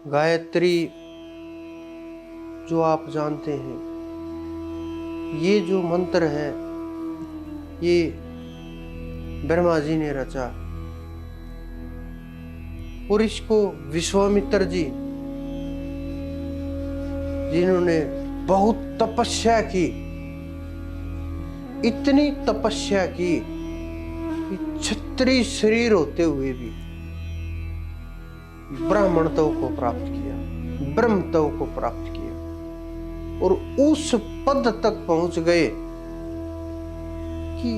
गायत्री जो आप जानते हैं, ये जो मंत्र है ये ब्रह्मा जी ने रचा और इसको विश्वामित्र जी जिन्होंने बहुत तपस्या की, इतनी तपस्या की कि क्षत्रिय शरीर होते हुए भी ब्राह्मणत्व को प्राप्त किया, ब्रह्मत्व को प्राप्त किया और उस पद तक पहुंच गए कि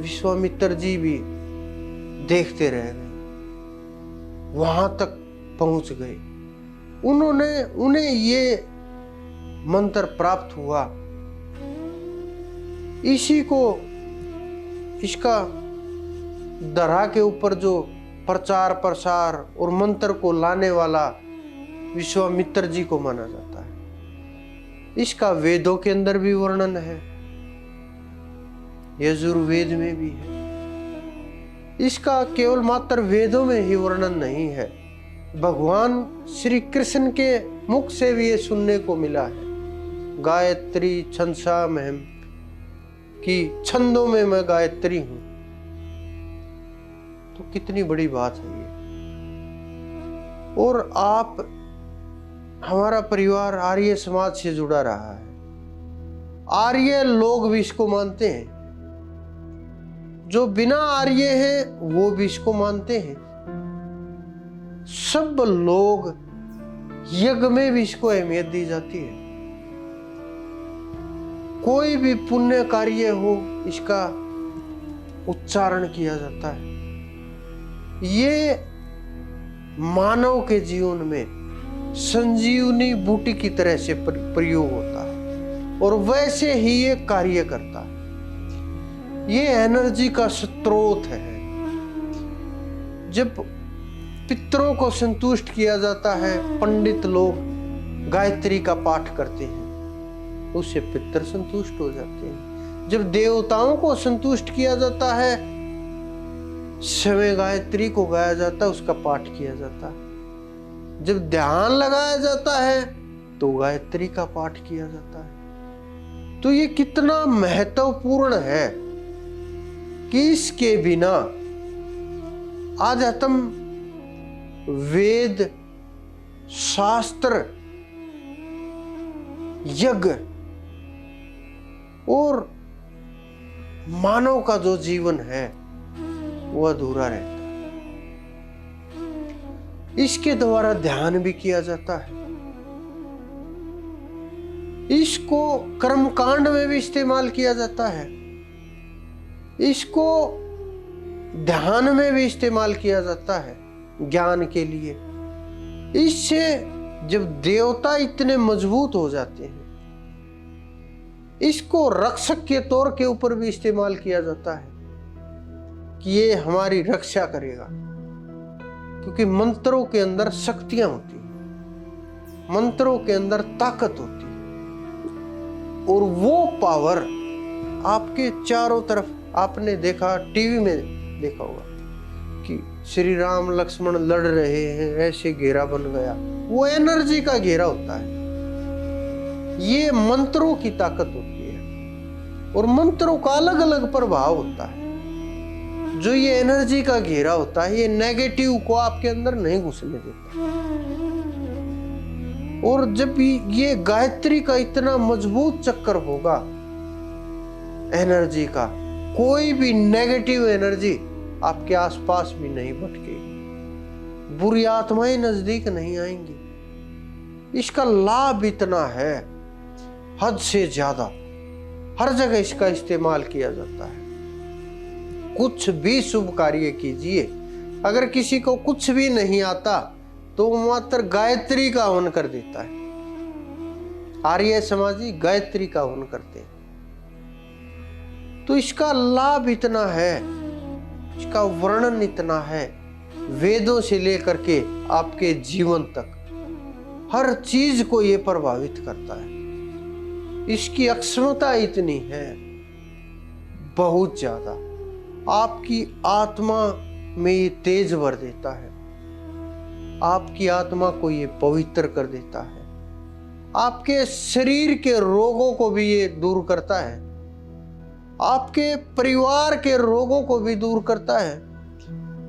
विश्वामित्र जी भी देखते रह गए, वहां तक पहुंच गए। उन्हें ये मंत्र प्राप्त हुआ। इसी को इसका दरहा के ऊपर जो प्रचार प्रसार और मंत्र को लाने वाला विश्वामित्र जी को माना जाता है। इसका वेदों के अंदर भी वर्णन है, यजुर्वेद में भी है। इसका केवल मात्र वेदों में ही वर्णन नहीं है, भगवान श्री कृष्ण के मुख से भी ये सुनने को मिला है। गायत्री छंसा महम कि छंदों में मैं गायत्री हूं। तो कितनी बड़ी बात है ये। और आप, हमारा परिवार आर्य समाज से जुड़ा रहा है, आर्य लोग भी इसको मानते हैं, जो बिना आर्य हैं वो भी इसको मानते हैं। सब लोग यज्ञ में भी इसको अहमियत दी जाती है। कोई भी पुण्य कार्य हो इसका उच्चारण किया जाता है। ये मानव के जीवन में संजीवनी बूटी की तरह से प्रयोग होता है और वैसे ही ये कार्य करता है। ये एनर्जी का स्रोत है। जब पितरों को संतुष्ट किया जाता है, पंडित लोग गायत्री का पाठ करते हैं, उससे पितर संतुष्ट हो जाते हैं। जब देवताओं को संतुष्ट किया जाता है, समय गायत्री को गाया जाता है, उसका पाठ किया जाता है। जब ध्यान लगाया जाता है तो गायत्री का पाठ किया जाता है। तो ये कितना महत्वपूर्ण है कि इसके बिना आध्यात्म, वेद, शास्त्र, यज्ञ और मानव का जो जीवन है वो अधूरा रहता है। इसके द्वारा ध्यान भी किया जाता है। इसको कर्मकांड में भी इस्तेमाल किया जाता है। इसको ध्यान में भी इस्तेमाल किया जाता है, ज्ञान के लिए। इससे जब देवता इतने मजबूत हो जाते हैं, इसको रक्षक के तौर के ऊपर भी इस्तेमाल किया जाता है कि ये हमारी रक्षा करेगा, क्योंकि मंत्रों के अंदर शक्तियां होती हैं, मंत्रों के अंदर ताकत होती है और वो पावर आपके चारों तरफ, आपने देखा, टीवी में देखा होगा कि श्री राम लक्ष्मण लड़ रहे हैं, ऐसे घेरा बन गया, वो एनर्जी का घेरा होता है। ये मंत्रों की ताकत होती है और मंत्रों का अलग अलग प्रभाव होता है। जो ये एनर्जी का घेरा होता है, ये नेगेटिव को आपके अंदर नहीं घुसने देता। और जब ये गायत्री का इतना मजबूत चक्कर होगा एनर्जी का, कोई भी नेगेटिव एनर्जी आपके आसपास भी नहीं भटकेगी, बुरी आत्माएं नजदीक नहीं आएंगी। इसका लाभ इतना है, हद से ज्यादा, हर जगह इसका इस्तेमाल किया जाता है। कुछ भी शुभ कार्य कीजिए, अगर किसी को कुछ भी नहीं आता तो मात्र गायत्री का हवन कर देता है। आर्य समाजी गायत्री का हवन करते हैं। तो इसका लाभ इतना है, इसका वर्णन इतना है, वेदों से लेकर के आपके जीवन तक हर चीज को ये प्रभावित करता है। इसकी अक्षमता इतनी है, बहुत ज्यादा। आपकी आत्मा में ये तेज भर देता है। आपकी आत्मा को ये पवित्र कर देता है, आपके शरीर के रोगों को भी ये दूर करता है, आपके परिवार के रोगों को भी दूर करता है।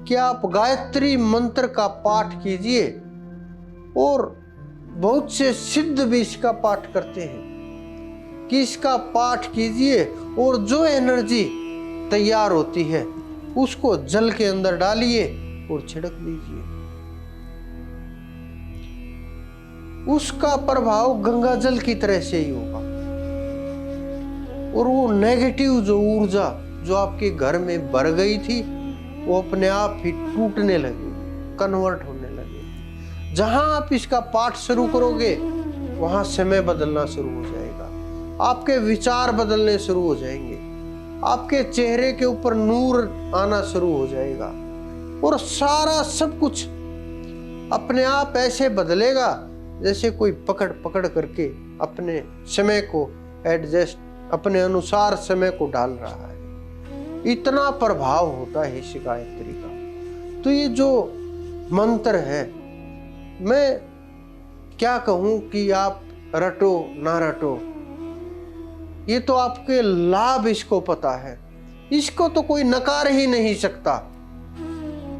कि आप गायत्री मंत्र का पाठ कीजिए, और बहुत से सिद्ध भी इसका पाठ करते हैं कि इसका पाठ कीजिए और जो एनर्जी तैयार होती है उसको जल के अंदर डालिए और छिड़क दीजिए। उसका प्रभाव गंगा जल की तरह से ही होगा, और वो नेगेटिव जो ऊर्जा जो आपके घर में भर गई थी वो अपने आप ही टूटने लगी, कन्वर्ट होने लगे। जहां आप इसका पाठ शुरू करोगे वहां समय बदलना शुरू हो जाएगा, आपके विचार बदलने शुरू हो जाएंगे, आपके चेहरे के ऊपर नूर आना शुरू हो जाएगा, और सारा सब कुछ अपने आप ऐसे बदलेगा जैसे कोई पकड़ पकड़ करके अपने समय को एडजस्ट, अपने अनुसार समय को डाल रहा है। इतना प्रभाव होता है इस गायत्री का। तो ये जो मंत्र है, मैं क्या कहूं कि आप रटो ना रटो, ये तो आपके लाभ इसको पता है, इसको तो कोई नकार ही नहीं सकता।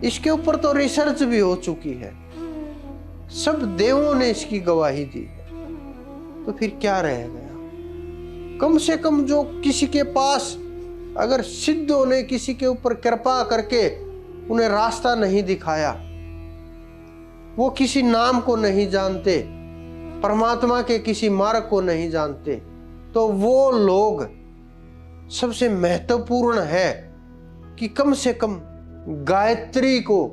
इसके ऊपर तो रिसर्च भी हो चुकी है, सब देवों ने इसकी गवाही दी है। तो फिर क्या रह गया? कम से कम जो किसी के पास, अगर सिद्धों ने किसी के ऊपर कृपा करके उन्हें रास्ता नहीं दिखाया, वो किसी नाम को नहीं जानते, परमात्मा के किसी मार्ग को नहीं जानते, तो वो लोग सबसे महत्वपूर्ण है कि कम से कम गायत्री को,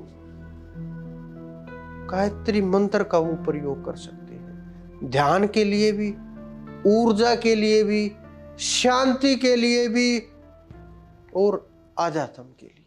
गायत्री मंत्र का वो प्रयोग कर सकते हैं, ध्यान के लिए भी, ऊर्जा के लिए भी, शांति के लिए भी, और आध्यात्म के लिए।